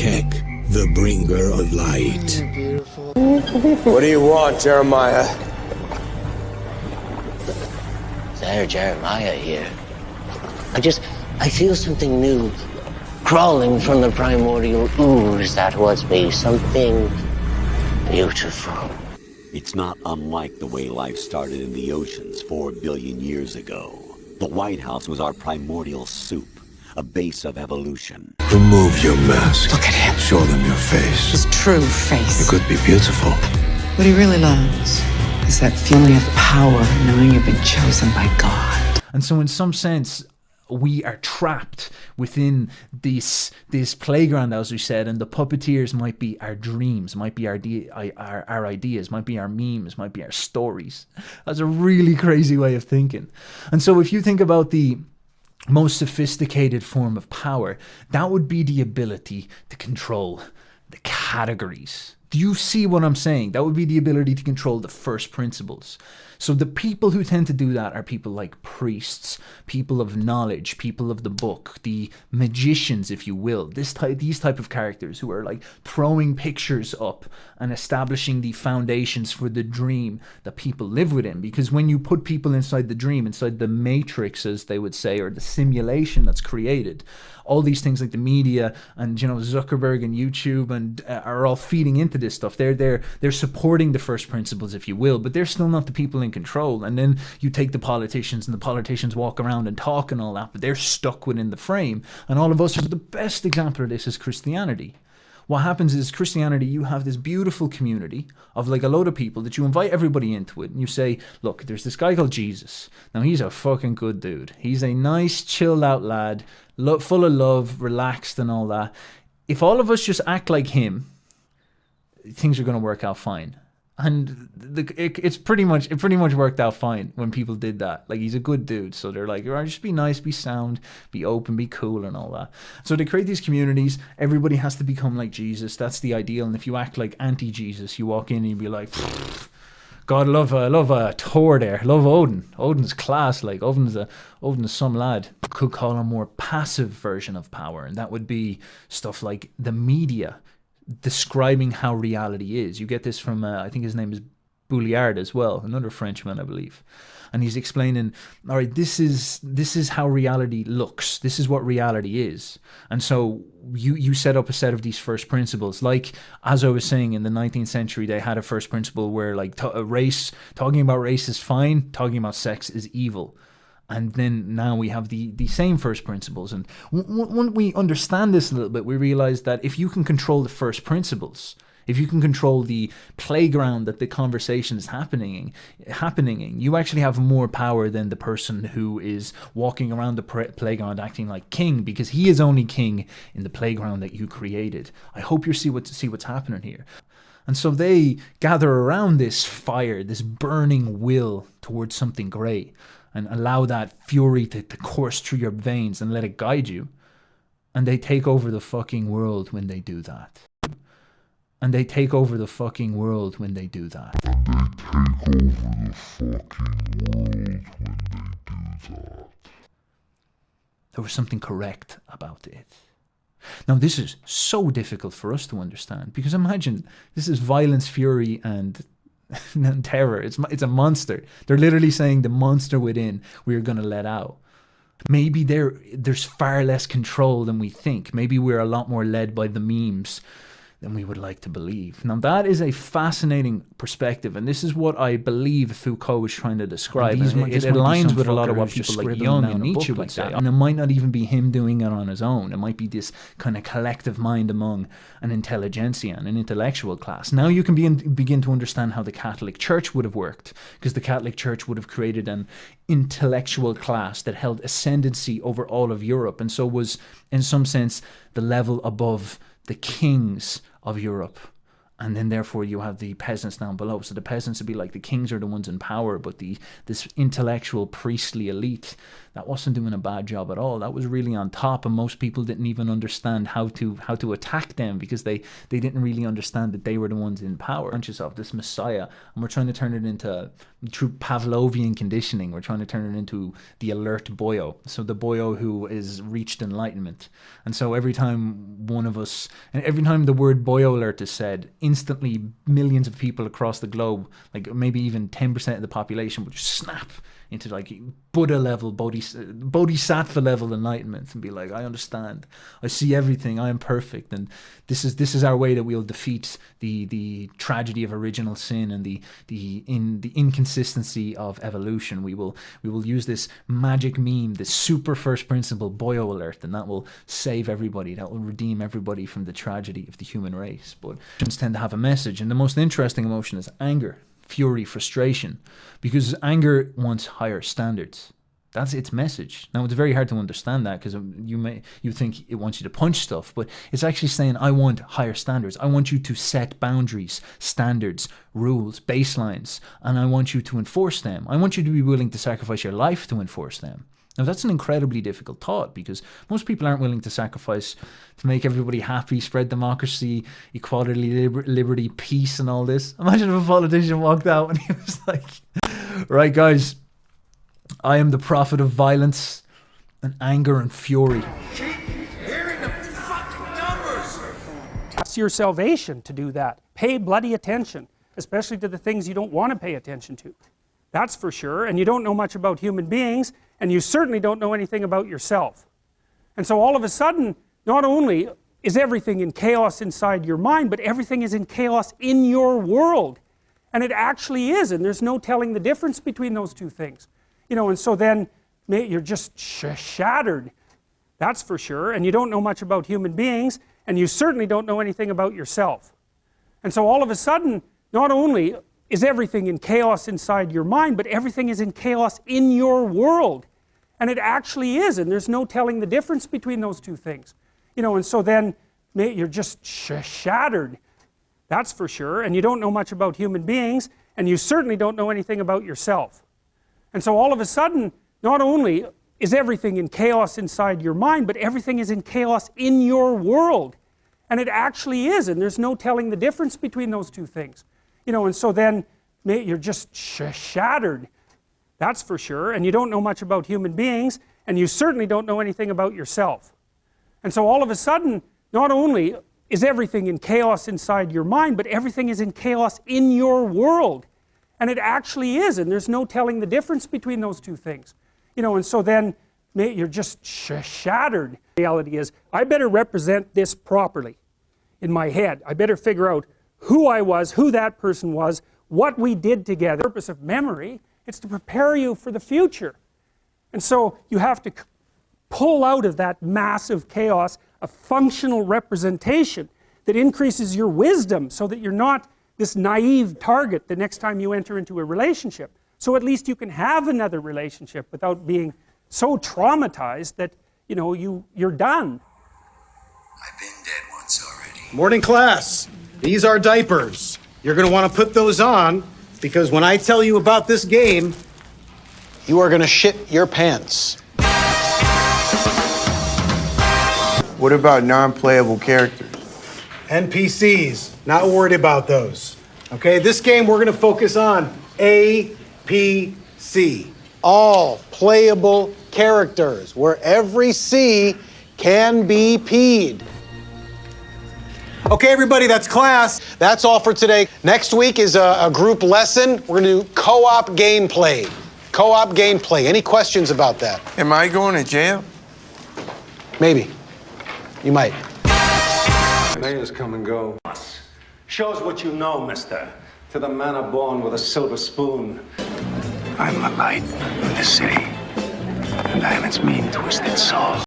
Kek, the bringer of light. What do you want, Jeremiah? There, Jeremiah here. I feel something new crawling from the primordial ooze that was me. Something beautiful. It's not unlike the way life started in the oceans 4 billion years ago. The White House was our primordial soup, a base of evolution. Remove your mask. Look at him. Show them your face. His true face. It could be beautiful. What he really loves is that feeling of power, knowing you've been chosen by God. And so in some sense, we are trapped within this playground, as we said, and the puppeteers might be our dreams, might be our ideas, might be our memes, might be our stories. That's a really crazy way of thinking. And so if you think about the most sophisticated form of power, that would be the ability to control the categories. Do you see what I'm saying? That would be the ability to control the first principles. So the people who tend to do that are people like priests, people of knowledge, people of the book, the magicians, if you will. These type of characters who are like throwing pictures up and establishing the foundations for the dream that people live within. Because when you put people inside the dream, inside the matrix, as they would say, or the simulation that's created, all these things like the media and Zuckerberg and YouTube and are all feeding into this stuff. They're supporting the first principles, if you will, but they're still not the people in control. And then you take the politicians, and the politicians walk around and talk and all that, but they're stuck within the frame. And all of us are the best example of this is Christianity. What happens is Christianity, you have this beautiful community of like a load of people that you invite everybody into it, and you say, look, there's this guy called Jesus. Now he's a fucking good dude. He's a nice, chilled out lad, full of love, relaxed and all that. If all of us just act like him, things are going to work out fine. And it pretty much worked out fine when people did that. Like, he's a good dude, so they're like, all right, just be nice, be sound, be open, be cool, and all that. So they create these communities. Everybody has to become like Jesus. That's the ideal. And if you act like anti-Jesus, you walk in and you be like, God, love Thor there, love Odin. Odin's class. Like Odin's some lad. Could call a more passive version of power, and that would be stuff like the media describing how reality is. You get this from I think his name is Bouliard as well, another Frenchman, I believe, and he's explaining, all right, this is how reality looks, this is what reality is. And so you set up a set of these first principles, like as I was saying, in the 19th century they had a first principle where like talking about race is fine, talking about sex is evil. And then now we have the same first principles. And when we understand this a little bit, we realize that if you can control the first principles, if you can control the playground that the conversation is happening in, you actually have more power than the person who is walking around the playground acting like king, because he is only king in the playground that you created. I hope you see what's happening here. And so they gather around this fire, this burning will towards something great, and allow that fury to course through your veins and let it guide you. And they take over the fucking world when they do that. And they take over the fucking world when they do that. There was something correct about it. Now, this is so difficult for us to understand, because imagine, this is violence, fury, and terror. It's a monster. They're literally saying the monster within we're going to let out. Maybe there's far less control than we think. Maybe we're a lot more led by the memes than we would like to believe. Now, that is a fascinating perspective, and this is what I believe Foucault is trying to describe. It aligns with a lot of what people like Jung and Nietzsche would say. And it might not even be him doing it on his own. It might be this kind of collective mind among an intelligentsia, an intellectual class. Now you can begin to understand how the Catholic Church would have worked, because the Catholic Church would have created an intellectual class that held ascendancy over all of Europe, and so was, in some sense, the level above the kings of Europe. And then therefore you have the peasants down below. So the peasants would be like, the kings are the ones in power, but this intellectual priestly elite, that wasn't doing a bad job at all. That was really on top, and most people didn't even understand how to attack them, because they didn't really understand that they were the ones in power. Conscious of this Messiah, and we're trying to turn it into, through Pavlovian conditioning, we're trying to turn it into the alert boyo. So the boyo who is reached enlightenment. And so every time one of us, and every time the word boyo alert is said, instantly millions of people across the globe, like maybe even 10% of the population, would just snap into like Buddha level, Bodhisattva level enlightenment, and be like, I understand, I see everything, I am perfect, and this is our way that we'll defeat the tragedy of original sin and the inconsistency of evolution. We will use this magic meme, this super first principle boyo alert, and that will save everybody, that will redeem everybody from the tragedy of the human race. But emotions tend to have a message, and the most interesting emotion is anger, fury, frustration, because anger wants higher standards. That's its message. Now, it's very hard to understand that, because you think it wants you to punch stuff, but it's actually saying, I want higher standards. I want you to set boundaries, standards, rules, baselines, and I want you to enforce them. I want you to be willing to sacrifice your life to enforce them. Now, that's an incredibly difficult thought, because most people aren't willing to sacrifice to make everybody happy, spread democracy, equality, liberty, peace, and all this. Imagine if a politician walked out and he was like, right, guys, I am the prophet of violence and anger and fury. Hearing the fucking numbers. It's your salvation to do that. Pay bloody attention, especially to the things you don't want to pay attention to. That's for sure. And you don't know much about human beings, and you certainly don't know anything about yourself. And so all of a sudden, not only is everything in chaos inside your mind, but everything is in chaos in your world. And it actually is, and there's no telling the difference between those two things. You know, and so then you're just shattered. That's for sure. And you don't know much about human beings, and you certainly don't know anything about yourself. And so all of a sudden, not only is everything in chaos inside your mind, but everything is in chaos in your world. And it actually is, and there's no telling the difference between those two things. You know, and so then you're just shattered. That's for sure. And you don't know much about human beings, and you certainly don't know anything about yourself. And so all of a sudden, not only is everything in chaos inside your mind, but everything is in chaos in your world. And it actually is, and there's no telling the difference between those two things. You know, and so then you're just shattered. That's for sure. And you don't know much about human beings, and you certainly don't know anything about yourself. And so all of a sudden, not only is everything in chaos inside your mind, but everything is in chaos in your world. And it actually is, and there's no telling the difference between those two things. You know, and so then you're just shattered. The reality is, I better represent this properly in my head. I better figure out who I was, who that person was, what we did together. The purpose of memory, it's to prepare you for the future. And so you have to pull out of that massive chaos a functional representation that increases your wisdom, so that you're not this naive target the next time you enter into a relationship. So at least you can have another relationship without being so traumatized that, you know, you're done. I've been dead once already. Morning class. These are diapers. You're going to want to put those on, because when I tell you about this game, you are going to shit your pants. What about non-playable characters? NPCs, not worried about those. Okay, this game we're going to focus on APC. All playable characters, where every C can be peed. Okay, everybody, that's class. That's all for today. Next week is a group lesson. We're going to do co-op gameplay. Co-op gameplay. Any questions about that? Am I going to jail? Maybe. You might. Mayors come and go. Shows what you know, mister. To the manor born with a silver spoon. I'm the light of the city, and I am its mean, twisted soul.